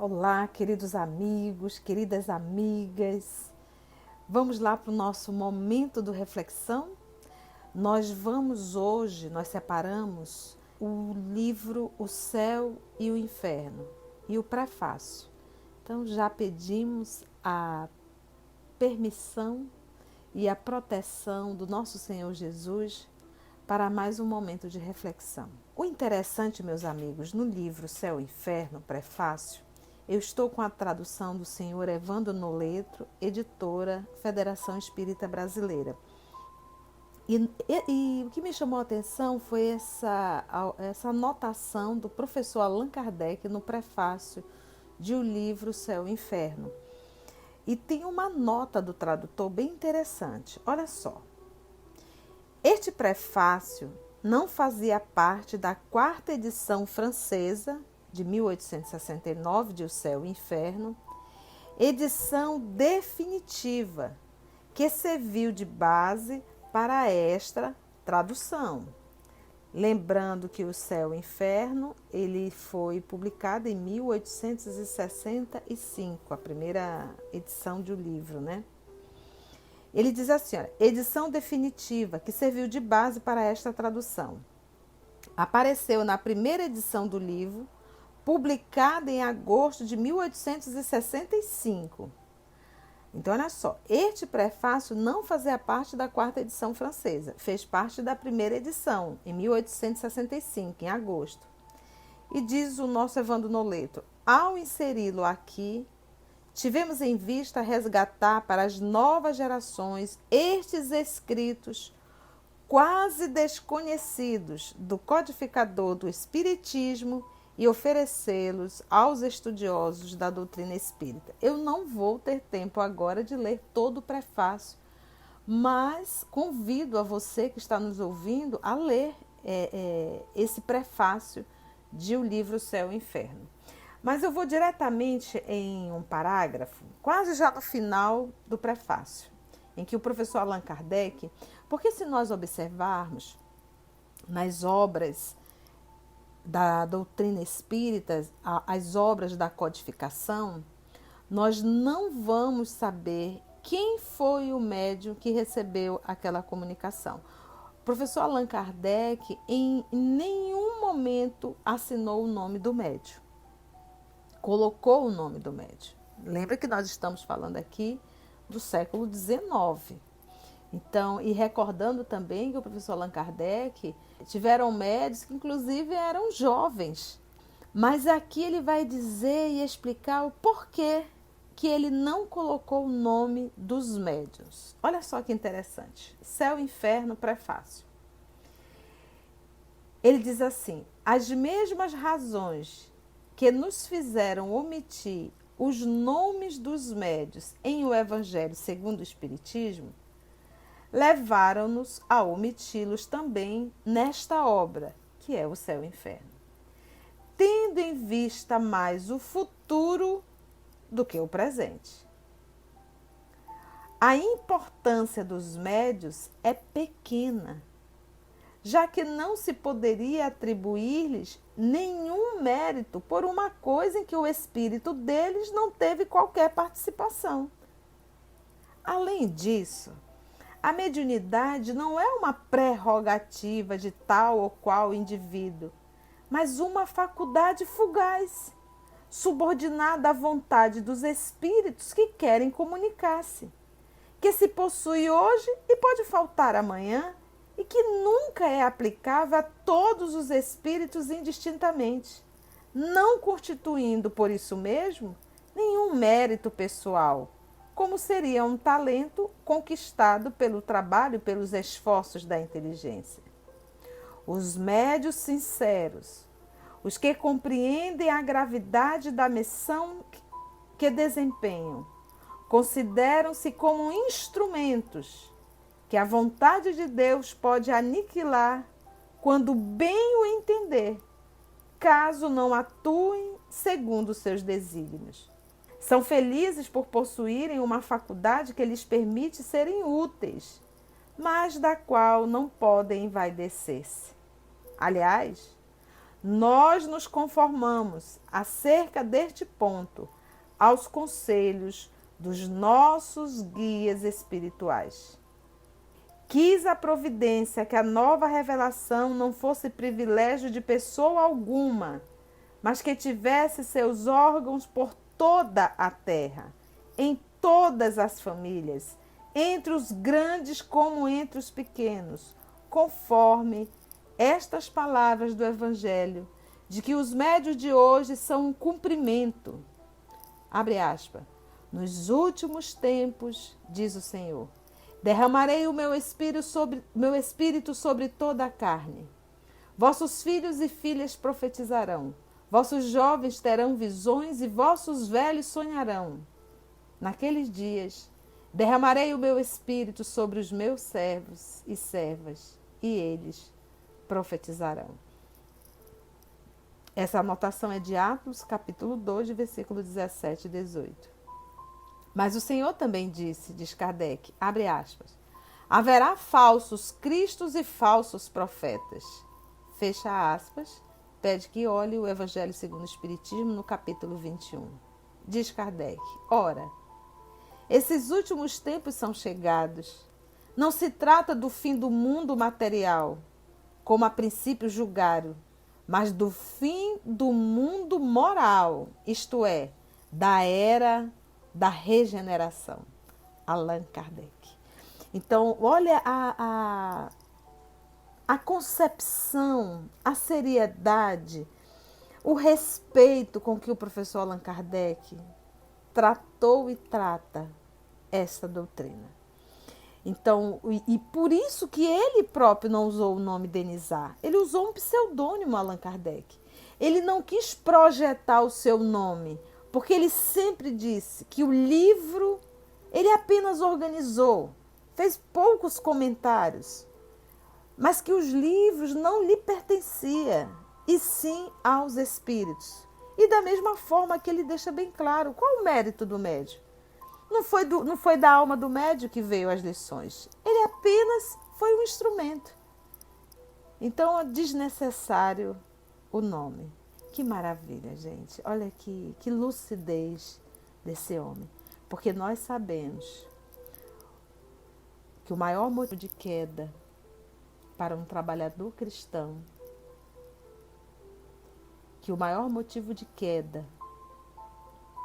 Olá, queridos amigos, queridas amigas. Vamos lá para o nosso momento de reflexão? Nós separamos o livro O Céu e o Inferno e o prefácio. Então já pedimos a permissão e a proteção do nosso Senhor Jesus para mais um momento de reflexão. O interessante, meus amigos, no livro Céu e Inferno, prefácio, eu estou com a tradução do senhor Evandro Noletro, editora Federação Espírita Brasileira. E o que me chamou a atenção foi essa anotação do professor Allan Kardec no prefácio de o livro Céu e Inferno. E tem uma nota do tradutor bem interessante. Olha só. Este prefácio não fazia parte da quarta edição francesa de 1869 de O Céu e o Inferno, edição definitiva que serviu de base para esta tradução. Lembrando que O Céu e o Inferno ele foi publicado em 1865, a primeira edição do livro, né? Ele diz assim, olha, edição definitiva que serviu de base para esta tradução. Apareceu na primeira edição do livro, publicada em agosto de 1865. Então, olha só, este prefácio não fazia parte da quarta edição francesa, fez parte da primeira edição, em 1865, em agosto. E diz o nosso Evandro Noletro, ao inseri-lo aqui, tivemos em vista resgatar para as novas gerações estes escritos quase desconhecidos do codificador do Espiritismo e oferecê-los aos estudiosos da doutrina espírita. Eu não vou ter tempo agora de ler todo o prefácio, mas convido a você que está nos ouvindo a ler esse prefácio de O Livro Céu e Inferno. Mas eu vou diretamente em um parágrafo, quase já no final do prefácio, em que o professor Allan Kardec, porque se nós observarmos nas obras da doutrina espírita, as obras da codificação, nós não vamos saber quem foi o médium que recebeu aquela comunicação. O professor Allan Kardec em nenhum momento assinou o nome do médium, colocou o nome do médium. Lembra que nós estamos falando aqui do século XIX. Então, e recordando também que o professor Allan Kardec tiveram médios que inclusive eram jovens. Mas aqui ele vai dizer e explicar o porquê que ele não colocou o nome dos médiuns. Olha só que interessante. Céu e Inferno, prefácio. Ele diz assim, as mesmas razões que nos fizeram omitir os nomes dos médiuns em o Evangelho segundo o Espiritismo, levaram-nos a omiti-los também nesta obra, que é O Céu e o Inferno, tendo em vista mais o futuro do que o presente. A importância dos médiuns é pequena, já que não se poderia atribuir-lhes nenhum mérito por uma coisa em que o espírito deles não teve qualquer participação. Além disso, a mediunidade não é uma prerrogativa de tal ou qual indivíduo, mas uma faculdade fugaz, subordinada à vontade dos espíritos que querem comunicar-se, que se possui hoje e pode faltar amanhã, e que nunca é aplicável a todos os espíritos indistintamente, não constituindo, por isso mesmo, nenhum mérito pessoal, como seria um talento conquistado pelo trabalho e pelos esforços da inteligência. Os médios sinceros, os que compreendem a gravidade da missão que desempenham, consideram-se como instrumentos que a vontade de Deus pode aniquilar quando bem o entender, caso não atuem segundo os seus desígnios. São felizes por possuírem uma faculdade que lhes permite serem úteis, mas da qual não podem envaidecer-se. Aliás, nós nos conformamos acerca deste ponto aos conselhos dos nossos guias espirituais. Quis a providência que a nova revelação não fosse privilégio de pessoa alguma, mas que tivesse seus órgãos por toda a terra, em todas as famílias, entre os grandes como entre os pequenos, conforme estas palavras do Evangelho, de que os médios de hoje são um cumprimento. Abre aspas. Nos últimos tempos, diz o Senhor, derramarei o meu espírito sobre toda a carne. Vossos filhos e filhas profetizarão, vossos jovens terão visões e vossos velhos sonharão. Naqueles dias, derramarei o meu espírito sobre os meus servos e servas, e eles profetizarão. Essa anotação é de Atos, capítulo 2, versículo 17 e 18. Mas o Senhor também disse, diz Kardec, abre aspas, haverá falsos cristos e falsos profetas. Fecha aspas, pede que olhe o Evangelho segundo o Espiritismo no capítulo 21. Diz Kardec, ora, esses últimos tempos são chegados. Não se trata do fim do mundo material, como a princípio julgaram, mas do fim do mundo moral, isto é, da era da regeneração. Allan Kardec. Então, olha a concepção, a seriedade, o respeito com que o professor Allan Kardec tratou e trata essa doutrina. Então, e por isso que ele próprio não usou o nome Denisard, ele usou um pseudônimo, Allan Kardec. Ele não quis projetar o seu nome, porque ele sempre disse que o livro, ele apenas organizou, fez poucos comentários, mas que os livros não lhe pertenciam, e sim aos espíritos. E da mesma forma que ele deixa bem claro, qual o mérito do médium? Não foi da alma do médium que veio as lições, ele apenas foi um instrumento. Então é desnecessário o nome. Que maravilha, gente. Olha que lucidez desse homem. Porque nós sabemos que o maior motivo de queda para um trabalhador cristão, que o maior motivo de queda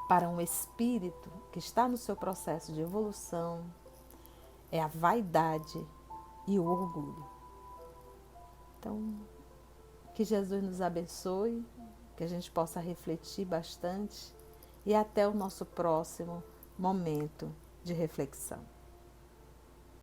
para um espírito que está no seu processo de evolução é a vaidade e o orgulho. Então, que Jesus nos abençoe, que a gente possa refletir bastante e até o nosso próximo momento de reflexão.